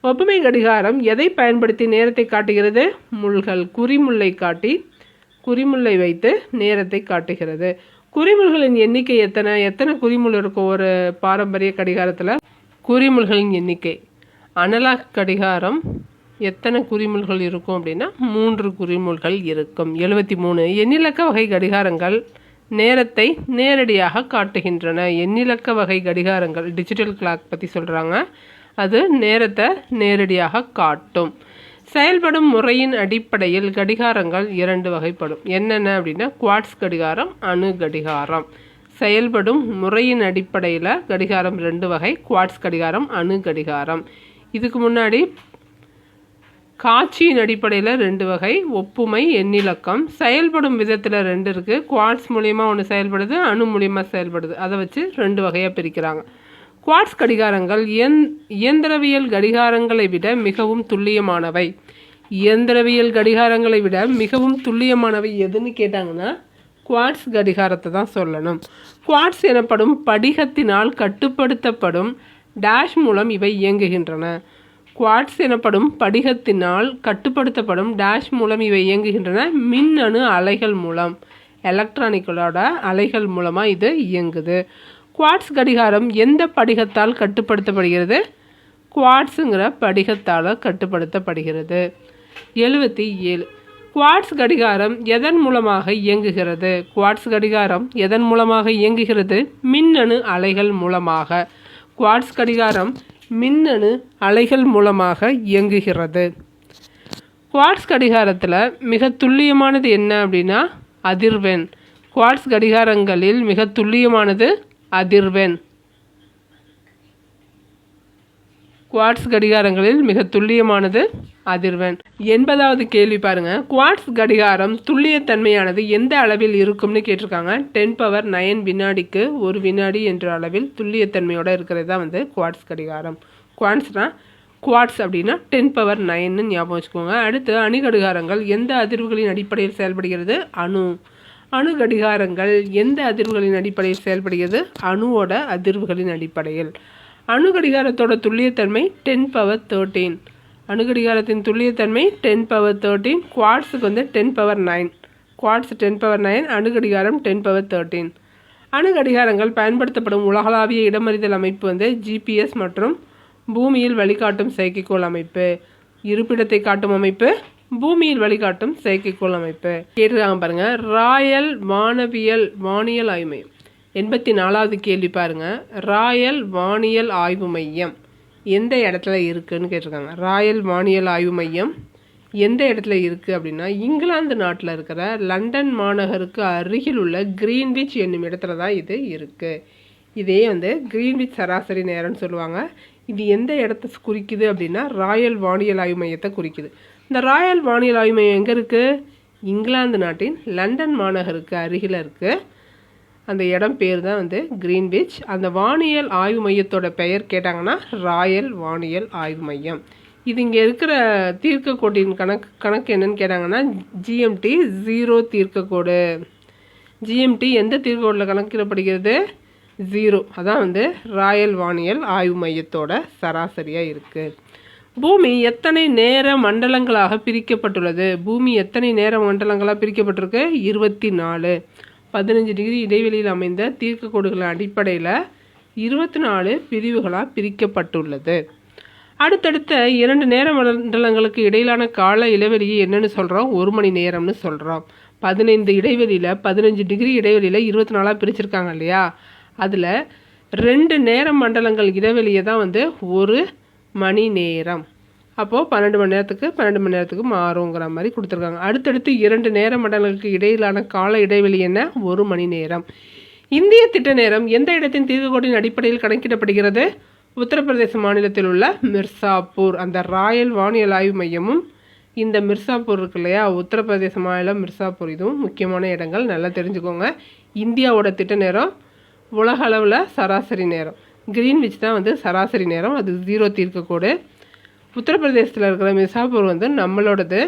ஒப்புமை கடிகாரம் எதை பயன்படுத்தி நேரத்தை காட்டுகிறது? முள்கள், குறிமுல்லை காட்டி குறிமுல்லை வைத்து நேரத்தை காட்டுகிறது. குறிமுள்களின் எண்ணிக்கை எத்தனை குறிமுள் இருக்கும் ஒரு பாரம்பரிய கடிகாரத்தில்? குறிமுள்களின் எண்ணிக்கை அனலாக் கடிகாரம் எத்தனை குறிமுள்கள் இருக்கும் அப்படின்னா 3 குறிமுள்கள் இருக்கும், 73. எண்ணிலக்க வகை கடிகாரங்கள் நேரத்தை நேரடியாக காட்டுகின்றன. எண்ணிலக்க வகை கடிகாரங்கள் டிஜிட்டல் கிளாக் பற்றி சொல்கிறாங்க, அது நேரத்தை நேரடியாக காட்டும். செயல்படும் முறையின் அடிப்படையில் கடிகாரங்கள் 2 வகைப்படும். என்னென்ன அப்படின்னா குவார்ட்ஸ் கடிகாரம், அணு கடிகாரம். செயல்படும் முறையின் அடிப்படையில் கடிகாரம் 2 வகை, குவார்ட்ஸ் கடிகாரம், அணு கடிகாரம். இதுக்கு முன்னாடி காட்சியின் அடிப்படையில் 2 வகை, ஒப்புமை, எண்ணிலக்கம். செயல்படும் விதத்தில் 2 இருக்குது. குவார்ட்ஸ் மூலியமாக ஒன்று செயல்படுது, அணு மூலியமாக செயல்படுது. அதை வச்சு 2 வகையாக பிரிக்கிறாங்க. குவார்ட்ஸ் கடிகாரங்கள் இயந்திரவியல் கடிகாரங்களை விட மிகவும் துல்லியமானவை. இயந்திரவியல் கடிகாரங்களை விட மிகவும் துல்லியமானவை எதுன்னு கேட்டாங்கன்னா குவார்ட்ஸ் கடிகாரத்தை தான் சொல்லணும். குவார்ட்ஸ் எனப்படும் படிகத்தினால் கட்டுப்படுத்தப்படும் டேஷ் மூலம் இவை இயங்குகின்றன. குவார்ட்ஸ் எனப்படும் படிகத்தினால் கட்டுப்படுத்தப்படும் டேஷ் மூலம் இவை இயங்குகின்றன. மின்னணு அலைகள் மூலம், எலக்ட்ரானிக்கலோட அலைகள் மூலமாக இது இயங்குது. குவார்ட்ஸ் கடிகாரம் எந்த படிகத்தால் கட்டுப்படுத்தப்படுகிறது? குவார்ட்ஸுங்கிற படிகத்தால் கட்டுப்படுத்தப்படுகிறது. 77. குவார்ட்ஸ் கடிகாரம் எதன் மூலமாக இயங்குகிறது? குவார்ட்ஸ் கடிகாரம் எதன் மூலமாக இயங்குகிறது? மின்னணு அலைகள் மூலமாக. குவார்ட்ஸ் கடிகாரம் மின்னணு அலைகள் மூலமாக இயங்குகிறது. குவார்ட்ஸ் கடிகாரத்தில் மிக துல்லியமானது என்ன அப்படின்னா அதிர்வெண். குவார்ட்ஸ் கடிகாரங்களில் மிக துல்லியமானது அதிர்வெண். குவார்ட்ஸ் கடிகாரங்களில் மிக துல்லியமானது அதிர்வெண். 80வது கேள்வி பாருங்க. குவார்ட்ஸ் கடிகாரம் துல்லியத்தன்மையானது எந்த அளவில் இருக்கும்னு கேட்டிருக்காங்க. 10⁹ வினாடிக்கு 1 வினாடி என்ற அளவில் துல்லியத்தன்மையோடு இருக்கிறது தான் வந்து குவார்ட்ஸ் கடிகாரம். குவார்ட்ஸ் அப்படின்னா 10⁹ ஞாபகம் வச்சுக்கோங்க. அடுத்து, அணு கடிகாரங்கள் எந்த அதிர்வுகளின் அடிப்படையில் செயல்படுகிறது? அணு கடிகாரங்கள் எந்த அதிர்வுகளின் அடிப்படையில் செயல்படுகிறது? அணுவோட அதிர்வுகளின் அடிப்படையில். அணு கடிகாரத்தோட துல்லியத்தன்மை 10⁻13. அணு கடிகாரத்தின் துல்லியத்தன்மை 10⁻13. குவார்ட்ஸுக்கு வந்து 10⁻9. குவார்ட்ஸ் 10⁻9, அணு கடிகாரம் 10⁻13. அணு கடிகாரங்கள் பயன்படுத்தப்படும் உலகளாவிய இடமறிதல் அமைப்பு வந்து GPS மற்றும் பூமியில் வழிகாட்டும் செயற்கைக்கோள் அமைப்பு. இருப்பிடத்தை காட்டும் அமைப்பு பூமியில் வழிகாட்டும் செயற்கைக்கோள் அமைப்பு. கேட்டிருக்காங்க பாருங்க. ராயல் வானியல் ஆய்வு மையம். 84வது கேள்வி பாருங்க. ராயல் வானியல் ஆய்வு மையம் எந்த இடத்துல இருக்குன்னு கேட்டிருக்காங்க. ராயல் வானியல் ஆய்வு மையம் எந்த இடத்துல இருக்குது அப்படின்னா இங்கிலாந்து நாட்டில் இருக்கிற லண்டன் மாநகருக்கு அருகில் உள்ள கிரீன்விச் என்னும் இடத்துல தான் இது இருக்குது. இதே வந்து கிரீன்விச் சராசரி நேரம்னு சொல்லுவாங்க. இது எந்த இடத்த குறிக்குது அப்படின்னா ராயல் வானியல் ஆய்வு மையத்தை குறிக்குது. இந்த ராயல் வானியல் ஆய்வு மையம் எங்கே இருக்குது? இங்கிலாந்து நாட்டின் லண்டன் மாநகருக்கு அருகில் இருக்குது. அந்த இடம் பேர் தான் வந்து கிரீன்விச். அந்த வானியல் ஆய்வு மையத்தோட பெயர் கேட்டாங்கன்னா ராயல் வானியல் ஆய்வு மையம். இது இங்கே இருக்கிற தீர்க்கக்கோட்டின் கணக்கு என்னன்னு கேட்டாங்கன்னா GMT 0 தீர்க்கக்கோடு. GMT எந்த தீர்க்கக்கோட்டில் கணக்கிடப்படுகிறது? 0. அதான் வந்து ராயல் வானியல் ஆய்வு மையத்தோட சராசரியாக இருக்குது. பூமி எத்தனை நேர மண்டலங்களாக பிரிக்கப்பட்டுள்ளது? பூமி எத்தனை நேர மண்டலங்களாக பிரிக்கப்பட்டிருக்கு? 24. 15 டிகிரி இடைவெளியில் அமைந்த தீர்க்கக்கோடுகளின் அடிப்படையில் 24 பிரிவுகளாக பிரிக்கப்பட்டுள்ளது. அடுத்தடுத்த 2 நேர மண்டலங்களுக்கு இடையிலான கால இடைவெளியை என்னன்னு சொல்கிறோம்? 1 மணி நேரம்னு சொல்கிறோம். 15 இடைவெளியில் 15 டிகிரி இடைவெளியில் 24 பிரிச்சிருக்காங்க இல்லையா? அதில் 2 நேர மண்டலங்கள் இடைவெளியை தான் 1 மணி நேரம். அப்போது 12 மணி நேரத்துக்கு 12 மணி நேரத்துக்கு மாறுங்கிற மாதிரி கொடுத்துருக்காங்க. அடுத்தடுத்து 2 நேர மண்டலங்களுக்கு இடையிலான கால இடைவெளி என்ன? 1 மணி நேரம். இந்திய திட்ட நேரம் எந்த இடத்தின் தீர்க்கக்கோட்டின் அடிப்படையில் கணக்கிடப்படுகிறது? உத்தரப்பிரதேச மாநிலத்தில் உள்ள மிர்சாப்பூர். அந்த ராயல் வானியல் ஆய்வு மையமும் இந்த மிர்சாப்பூர் இருக்கு இல்லையா, உத்தரப்பிரதேச மாநிலம் மிர்சாப்பூர், இதுவும் முக்கியமான இடங்கள், நல்லா தெரிஞ்சுக்கோங்க. இந்தியாவோட திட்ட நேரம் உலக அளவில் சராசரி நேரம் கிரீன்விச் தான் சராசரி நேரம், அது 0 தீர்க்கக்கோடு. உத்தரப்பிரதேசத்தில் இருக்கிற மிர்சாப்பூர் நம்மளோடது.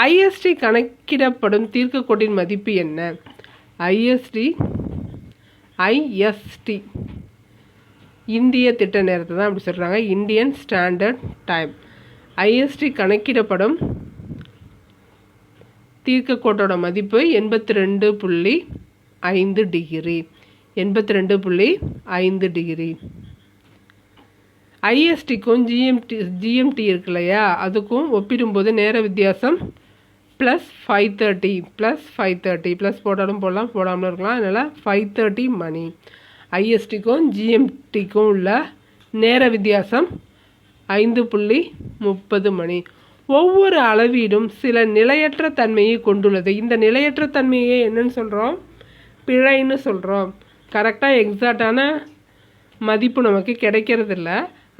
ஐஎஸ்டி கணக்கிடப்படும் தீர்க்கக்கோட்டின் மதிப்பு என்ன? ஐஎஸ்டி இந்திய திட்ட நேரத்தை தான் அப்படி சொல்கிறாங்க, இந்தியன் ஸ்டாண்டர்ட் டைம். ஐஎஸ்டி கணக்கிடப்படும் தீர்க்கக்கோட்டோட மதிப்பு 82.5 டிகிரி. 82.5 டிகிரி. ஐஎஸ்டிக்கும் ஜிஎம்டி இருக்கு இல்லையா, அதுக்கும் ஒப்பிடும்போது நேர வித்தியாசம் +5:30 +5:30 போட்டாலும் போடலாம், போடாமலும் இருக்கலாம். அதனால் 5:30 மணி. ஐஎஸ்டிக்கும் ஜிஎம்டிக்கும் உள்ள நேர வித்தியாசம் 5:30 மணி. ஒவ்வொரு அளவீடும் சில நிலையற்ற தன்மையை கொண்டுள்ளது. இந்த நிலையற்ற தன்மையை என்னன்னு சொல்கிறோம்? பிழைன்னு சொல்கிறோம். கரெக்டாக எக்ஸாக்டான மதிப்பு நமக்கு கிடைக்கிறதில்ல.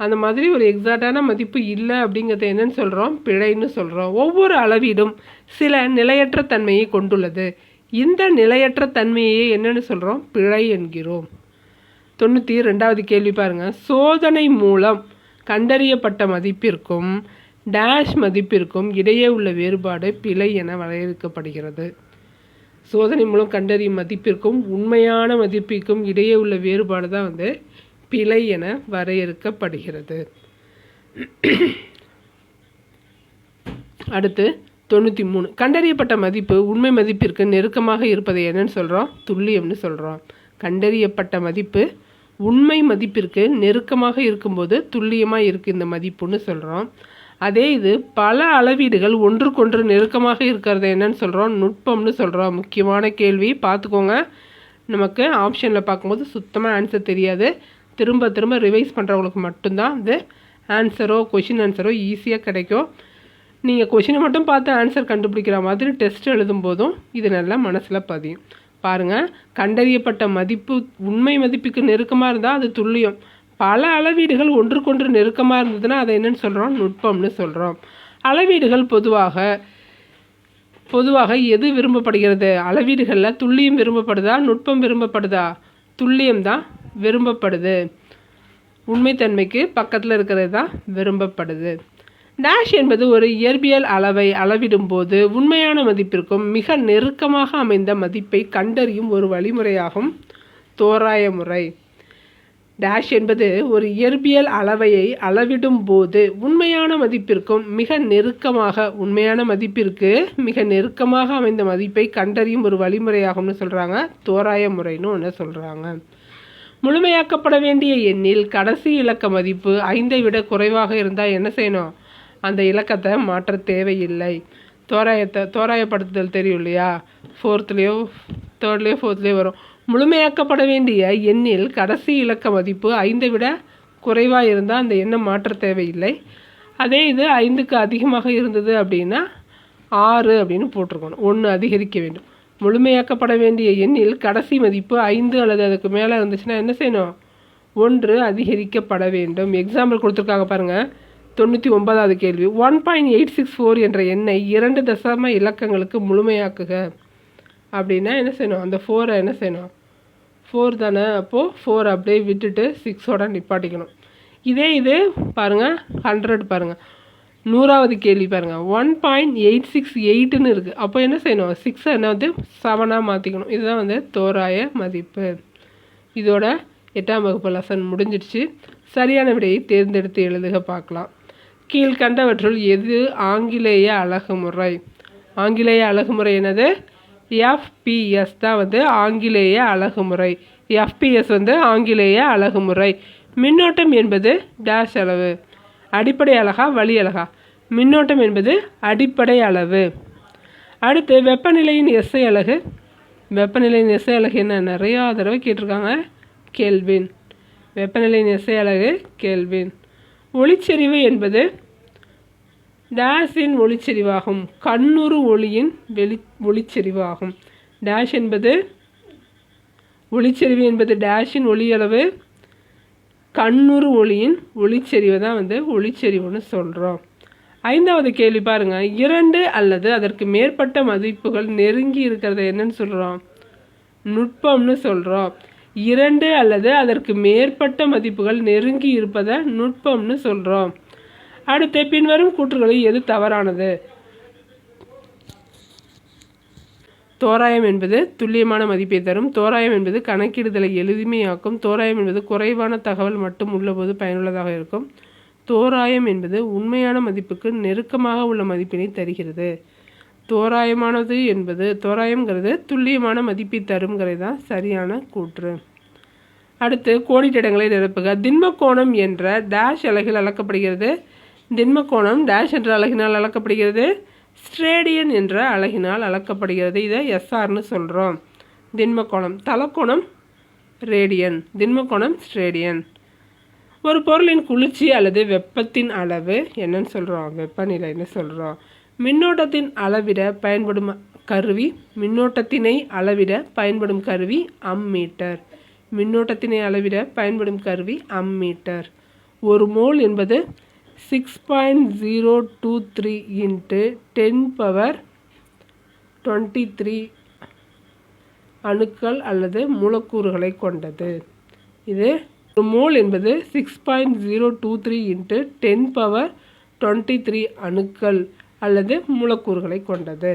அந்த மாதிரி ஒரு எக்ஸாக்டான மதிப்பு இல்லை அப்படிங்கிறத என்னன்னு சொல்கிறோம்? பிழைன்னு சொல்கிறோம். ஒவ்வொரு அளவீடும் சில நிலையற்ற தன்மையை கொண்டுள்ளது. இந்த நிலையற்ற தன்மையை என்னன்னு சொல்கிறோம்? பிழை என்கிறோம். 92வது கேள்வி பாருங்கள். சோதனை மூலம் கண்டறியப்பட்ட மதிப்பிற்கும் டேஷ் மதிப்பிற்கும் இடையே உள்ள வேறுபாடு பிழை என வரையறுக்கப்படுகிறது. சோதனை மூலம் கண்டறியும் மதிப்பிற்கும் உண்மையான மதிப்பிற்கும் இடையே உள்ள வேறுபாடு தான் பிழை என வரையறுக்கப்படுகிறது. அடுத்து 93. கண்டறியப்பட்ட மதிப்பு உண்மை மதிப்பிற்கு நெருக்கமாக இருப்பதை என்னன்னு சொல்கிறோம்? துல்லியம்னு சொல்கிறோம். கண்டறியப்பட்ட மதிப்பு உண்மை மதிப்பிற்கு நெருக்கமாக இருக்கும்போது துல்லியமாக இருக்குது இந்த மதிப்புன்னு சொல்கிறோம். அதே இது பல அளவீடுகள் ஒன்றுக்கொன்று நெருக்கமாக இருக்கிறத என்னன்னு சொல்கிறோம்? நுட்பம்னு சொல்கிறோம். முக்கியமான கேள்வி, பார்த்துக்கோங்க. நமக்கு ஆப்ஷனில் பார்க்கும்போது சுத்தமாக ஆன்சர் தெரியாது. திரும்ப திரும்ப ரிவைஸ் பண்ணுறவங்களுக்கு மட்டும்தான் கொஷின் ஆன்சரோ ஈஸியாக கிடைக்கும். நீங்கள் கொஷினை மட்டும் பார்த்து ஆன்சர் கண்டுபிடிக்கிற மாதிரி டெஸ்ட் எழுதும் போதும் இது நல்லா மனசில் பதியும். பாருங்கள், கண்டறியப்பட்ட மதிப்பு உண்மை மதிப்புக்கு நெருக்கமாக இருந்தால் அது துல்லியம். பல அளவீடுகள் ஒன்றுக்கொன்று நெருக்கமாக இருந்ததுன்னா அதை என்னன்னு சொல்கிறோம்? நுட்பம்னு சொல்கிறோம். அளவீடுகள் பொதுவாக எது விரும்பப்படுகிறது? அளவீடுகளில் துல்லியம் விரும்பப்படுதா, நுட்பம் விரும்பப்படுதா? துல்லியம் தான் விரும்பப்படுது. உண்மைத்தன்மைக்கு பக்கத்தில் இருக்கிறது தான் விரும்பப்படுது. டேஷ் என்பது ஒரு இயற்பியல் அளவை அளவிடும்போது உண்மையான மதிப்பிற்கும் மிக நெருக்கமாக அமைந்த மதிப்பை கண்டறியும் ஒரு வழிமுறையாகும். தோராய முறை. டேஷ் என்பது ஒரு இயற்பியல் அளவையை அளவிடும் போது உண்மையான மதிப்பிற்கு மிக நெருக்கமாக அமைந்த மதிப்பை கண்டறியும் ஒரு வழிமுறையாகும்னு சொல்கிறாங்க. தோராய முறைன்னு ஒன்று சொல்கிறாங்க. முழுமையாக்கப்பட வேண்டிய எண்ணில் கடைசி இலக்க மதிப்பு 5ஐ விட குறைவாக இருந்தால் என்ன செய்யணும்? அந்த இலக்கத்தை மாற்ற தேவையில்லை. தோராயப்படுத்துதல் தெரியும் இல்லையா? 4th-லேயோ 3rd-லேயோ 4th-லேயோ வரும். முழுமையாக்கப்பட வேண்டிய எண்ணில் கடைசி இலக்க மதிப்பு 5ஐ விட குறைவாக இருந்தால் அந்த எண்ணை மாற்ற தேவையில்லை. அதே இது 5க்கு அதிகமாக இருந்தது அப்படின்னா 6 அப்படின்னு போட்டிருக்கணும். 1 அதிகரிக்க வேண்டும். முழுமையாக்கப்பட வேண்டிய எண்ணில் கடைசி மதிப்பு 5 அல்லது அதுக்கு மேலே இருந்துச்சுன்னா என்ன செய்யணும்? 1 அதிகரிக்கப்பட வேண்டும். எக்ஸாம்பிள் கொடுத்துருக்காங்க பாருங்கள். 99வது கேள்வி. 1.864 என்ற எண்ணை 2 தசம இலக்கங்களுக்கு முழுமையாக்குக அப்படின்னா என்ன செய்யணும்? அந்த 4 என்ன செய்யணும்? 4 தானே, அப்போது 4 அப்படியே விட்டுட்டு 6ஓட நிப்பாட்டிக்கணும். இதே இது பாருங்கள், 100 பாருங்கள். 100வது கேள்வி பாருங்கள். 1.868ன்னு இருக்குது. அப்போ என்ன செய்யணும்? 6 என்ன 7ஆக மாற்றிக்கணும். இதுதான் தோராய மதிப்பு. இதோட 8ஆம் வகுப்பு லெசன் முடிஞ்சிடுச்சு. சரியான விடையை தேர்ந்தெடுத்து எழுதுக பார்க்கலாம். கீழ்கண்டவற்றுள் எது ஆங்கிலேய அலகுமுறை? ஆங்கிலேய அலகுமுறை என்னது? எஃப்பிஎஸ் தான் வந்து ஆங்கிலேய அலகுமுறை. எஃப்பிஎஸ் வந்து ஆங்கிலேய அலகுமுறை. மின்னோட்டம் என்பது டேஷ் அளவு? அடிப்படை அலகா வழி அலகா? மின்னோட்டம் என்பது அடிப்படை அளவு. அடுத்து வெப்பநிலையின் எஸ்ஐ அலகு. வெப்பநிலையின் எஸ்ஐ அலகு என்ன? நிறையா தடவை கேட்டிருக்காங்க. கெல்வின். வெப்பநிலையின் எஸ்ஐ அலகு கெல்வின். ஒளிச்செறிவு என்பது டேஷின் ஒளிச்செறிவாகும். கண்ணுறு ஒளியின் ஒளிச்செறிவாகும். டேஷ் என்பது ஒளிச்செறிவு என்பது டேஷின் ஒளியளவு. கண்ணுறு ஒளியின் ஒளிச்செறிவு தான் வந்து ஒளிச்செறிவுன்னு சொல்கிறோம். 5வது கேள்வி பாருங்க. 2 அல்லது அதற்கு மேற்பட்ட மதிப்புகள் நெருங்கி இருக்கிறத என்னன்னு சொல்கிறோம்? நுட்பம்னு சொல்கிறோம். 2 அல்லது அதற்கு மேற்பட்ட மதிப்புகள் நெருங்கி இருப்பதை நுட்பம்னு சொல்கிறோம். அடுத்து பின்வரும் கூற்றுகளில் எது தவறானது? தோராயம் என்பது துல்லியமான மதிப்பை தரும். தோராயம் என்பது கணக்கிடுதலை எளிமையாக்கும். தோராயம் என்பது குறைவான தகவல் மட்டும் உள்ளபோது பயனுள்ளதாக இருக்கும். தோராயம் என்பது உண்மையான மதிப்புக்கு நெருக்கமாக உள்ள மதிப்பினை தருகிறது. தோராயமானது என்பது தோராயம்ங்கிறது துல்லியமான மதிப்பை தரும்ங்கிறது தான் சரியான கூற்று. அடுத்து கோடிட்டிடங்களை நிரப்புக. திண்மக்கோணம் என்ற டேஷ் அலகில் அளக்கப்படுகிறது. திண்மக்கோணம் டேஷ் என்ற அலகினால் அளக்கப்படுகிறது. ஸ்ட்ரேடியன் என்ற அலகினால் அளக்கப்படுகிறது. இதை எஸ்ஆர்னு சொல்கிறோம். திண்மக்கோணம். தலக்கோணம் ரேடியன். திண்மக்கோணம் ஸ்ட்ரேடியன். ஒரு பொருளின் குளிர்ச்சி அல்லது வெப்பத்தின் அளவு என்னன்னு சொல்கிறோம்? வெப்பநிலைன்னு சொல்கிறோம். மின்னோட்டத்தின் அளவிட பயன்படும் கருவி. மின்னோட்டத்தினை அளவிட பயன்படும் கருவி அம்மீட்டர். மின்னோட்டத்தினை அளவிட பயன்படும் கருவி அம்மீட்டர். ஒரு மோல் என்பது 6.023 × 10⁻23 அணுக்கள் அல்லது மூலக்கூறுகளை கொண்டது. இது ஒரு மோல் என்பது 6.023 × 10⁻23 அணுக்கள் அல்லது மூலக்கூறுகளை கொண்டது.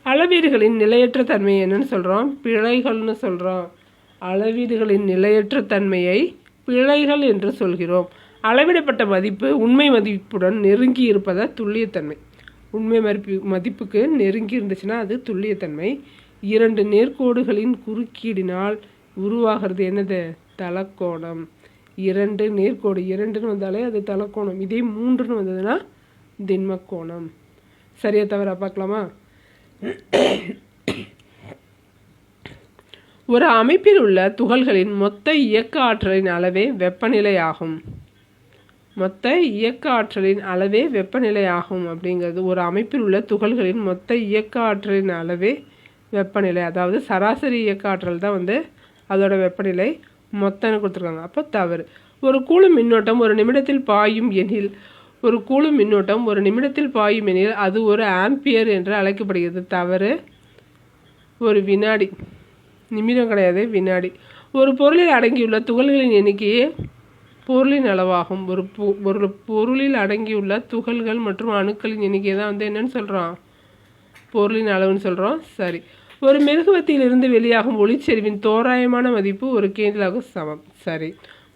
அளவீடுகளின் நிலையற்ற தன்மையை என்னன்னு சொல்கிறோம்? பிழைகள்னு சொல்கிறோம். அளவீடுகளின் நிலையற்ற தன்மையை பிழைகள் என்று சொல்கிறோம். அளவிடப்பட்ட மதிப்பு உண்மை மதிப்புடன் நெருங்கி இருப்பதை துல்லியத்தன்மை. உண்மை மதிப்புக்கு நெருங்கி இருந்துச்சுன்னா அது துல்லியத்தன்மை. 2 நேர்கோடுகளின் குறுக்கீடினால் உருவாகிறது என்னது? தலக்கோணம். 2 நேர்கோடு 2ன்னு வந்தாலே அது தலக்கோணம். இதே 3ன்னு வந்ததுன்னா திண்மக்கோணம். சரியா தவறா பார்க்கலாமா? ஒரு அமைப்பில் உள்ள துகள்களின் மொத்த இயக்க ஆற்றலின் அளவே வெப்பநிலை ஆகும். மொத்த இயக்க ஆற்றலின் அளவே வெப்பநிலை ஆகும் அப்படிங்கிறது. ஒரு அமைப்பில் உள்ள துகள்களின் மொத்த இயக்க ஆற்றலின் அளவே வெப்பநிலை. அதாவது சராசரி இயக்க ஆற்றல் தான் வந்து அதோட வெப்பநிலை. மொத்தம்னு கொடுத்துருக்காங்க. அப்போ தவறு. ஒரு கூலும் மின்னோட்டம் ஒரு நிமிடத்தில் பாயும் எனில் அது ஒரு ஆம்பியர் என்று அழைக்கப்படுகிறது. தவறு. ஒரு வினாடி. நிமிடம் கிடையாது, வினாடி. ஒரு பொருளில் அடங்கியுள்ள துகள்களின் எண்ணிக்கையே பொருளின் அளவாகும். ஒரு பொருளில் அடங்கியுள்ள துகள்கள் மற்றும் அணுக்களின் எண்ணிக்கை தான் வந்து என்னன்னு சொல்கிறோம்? பொருளின் அளவுன்னு சொல்கிறோம். சரி. ஒரு மெழுகுவர்த்தியிலிருந்து வெளியாகும் ஒளிச்செறிவின் தோராயமான மதிப்பு ஒரு கேண்டிலாக சமம். சரி.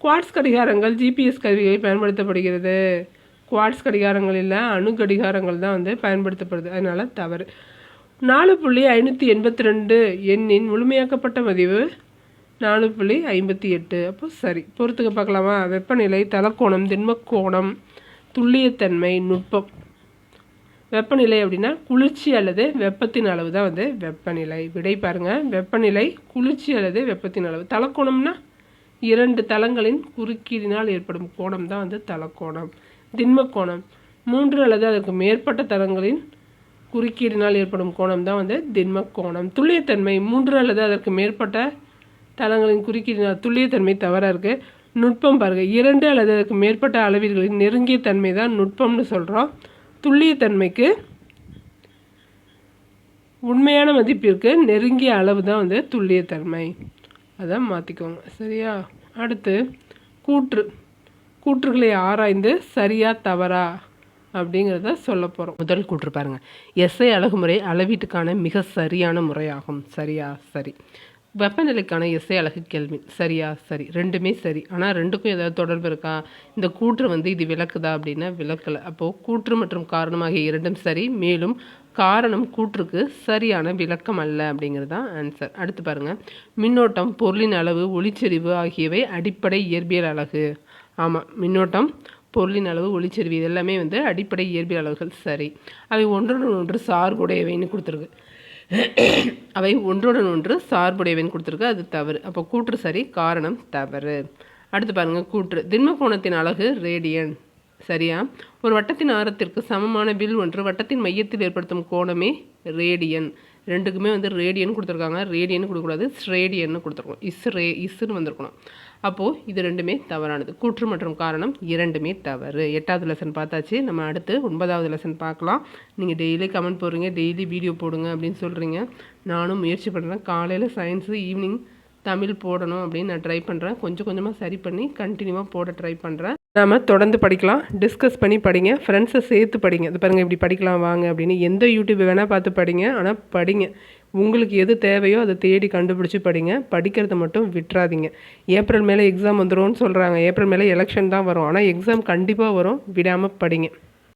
குவார்ட்ஸ் கடிகாரங்கள் ஜிபிஎஸ் கருவிகளில் பயன்படுத்தப்படுகிறது. குவார்ட்ஸ் கடிகாரங்கள் இல்லை, அணு கடிகாரங்கள் தான் வந்து பயன்படுத்தப்படுது. அதனால் தவறு. 4.582 எண்ணின் முழுமையாக்கப்பட்ட மதிப்பு 4.58. அப்போ சரி. பொறுத்துக்க பார்க்கலாமா? வெப்பநிலை, தலக்கோணம், திண்மக்கோணம், துல்லியத்தன்மை, நுட்பம். வெப்பநிலை அப்படின்னா குளிர்ச்சி அல்லது வெப்பத்தின் அளவு தான் வந்து வெப்பநிலை. விடை பாருங்க. வெப்பநிலை குளிர்ச்சி அல்லது வெப்பத்தின் அளவு. தலக்கோணம்னா 2 தளங்களின் குறுக்கீடினால் ஏற்படும் கோணம் தான் வந்து தலக்கோணம். திண்மக்கோணம் 3 அல்லது அதற்கு மேற்பட்ட தளங்களின் குறுக்கீடினால் ஏற்படும் கோணம் தான் வந்து திண்மக்கோணம். துல்லியத்தன்மை 3 அல்லது அதற்கு மேற்பட்ட தளங்களின் குறுக்கீடினால். துல்லியத்தன்மை தவறாக இருக்குது. நுட்பம் பாருங்க. 2 அல்லது அதற்கு மேற்பட்ட அளவீடுகளின் நெருங்கிய தன்மை தான் நுட்பம்னு சொல்கிறோம். துல்லியத்தன்மைக்கு உண்மையான மதிப்பிற்கு நெருங்கிய அளவு தான் வந்து துல்லியத்தன்மை. அதான் மாற்றிக்கோங்க. சரியா? அடுத்து கூற்றுகளை ஆராய்ந்து சரியா தவறா அப்படிங்கிறத சொல்ல போகிறோம். முதல் கூற்று பாருங்கள். எஸ்ஐ அலகுமுறை அளவீட்டுக்கான மிக சரியான முறையாகும். சரியா? சரி. வெப்பநிலைக்கான எஸ்ஐ அலகு கெல்வின். சரியா? சரி. ரெண்டுமே சரி. ஆனால் ரெண்டுக்கும் ஏதாவது தொடர்பு இருக்கா? இந்த கூற்று வந்து இது விளக்குதா அப்படின்னா விளக்கலை. அப்போது கூற்று மற்றும் காரணம் ஆகிய இரண்டும் சரி. மேலும் காரணம் கூற்றுக்கு சரியான விளக்கம் அல்ல அப்படிங்கிறது தான் ஆன்சர். அடுத்து பாருங்கள், மின்னோட்டம், பொருளின் அளவு, ஒளிச்செறிவு ஆகியவை அடிப்படை இயற்பியல் அலகு. ஆமாம், மின்னோட்டம், பொருளின் அளவு, ஒளிச்செறிவு இது எல்லாமே வந்து அடிப்படை இயற்பியல் அலகுகள். சரி. அவை ஒன்றுடன் ஒன்று சார்புடையவைன்னு கொடுத்துருக்கு. அவை ஒன்றுடன் ஒன்று சார்புடையவைன்னு கொடுத்துருக்கு. அது தவறு. அப்போ கூற்று சரி, காரணம் தவறு. அடுத்து பாருங்கள், கூற்று. திண்ம கோணத்தின் அலகு ரேடியன். சரியா? ஒரு வட்டத்தின் ஆரத்திற்கு சமமான வில் ஒன்று வட்டத்தின் மையத்தில் ஏற்படுத்தும் கோணமே ரேடியன். ரெண்டுக்குமே வந்து ரேடியன் கொடுத்துருக்காங்க. ரேடியன் கொடுக்கக்கூடாது, ஸ்ரேடியன்னு கொடுத்துருக்கோம். இஸ்ன்னு வந்திருக்கணும். அப்போது இது ரெண்டுமே தவறானது. கூற்று மற்றும் காரணம் இரண்டுமே தவறு. 8வது லெசன் பார்த்தாச்சு. நம்ம அடுத்து 9வது லெசன் பார்க்கலாம். நீங்கள் டெய்லி கமெண்ட் போடுறீங்க, டெய்லி வீடியோ போடுங்க அப்படின்னு சொல்கிறீங்க. நானும் முயற்சி பண்ணுறேன். காலையில் சயின்ஸு, ஈவினிங் தமிழ் போடணும் அப்படின்னு நான் ட்ரை பண்ணுறேன். கொஞ்சம் கொஞ்சமாக சரி பண்ணி கண்டினியூவாக போட ட்ரை பண்ணுறேன். நாம் தொடர்ந்து படிக்கலாம். டிஸ்கஸ் பண்ணி படிங்க. ஃப்ரெண்ட்ஸை சேர்த்து படிங்க. இது பாருங்கள், இப்படி படிக்கலாம் வாங்க அப்படின்னு. எந்த யூடியூப் வேணால் பார்த்து படிங்க, ஆனால் படிங்க. உங்களுக்கு எது தேவையோ அதை தேடி கண்டுபிடிச்சி படிங்க. படிக்கிறத மட்டும் விட்டுறாதீங்க. ஏப்ரல் மேலே எக்ஸாம் வந்துடும்னு சொல்கிறாங்க. ஏப்ரல் மேலே எலெக்ஷன் தான் வரும். ஆனால் எக்ஸாம் கண்டிப்பாக வரும். விடாமல் படிங்க.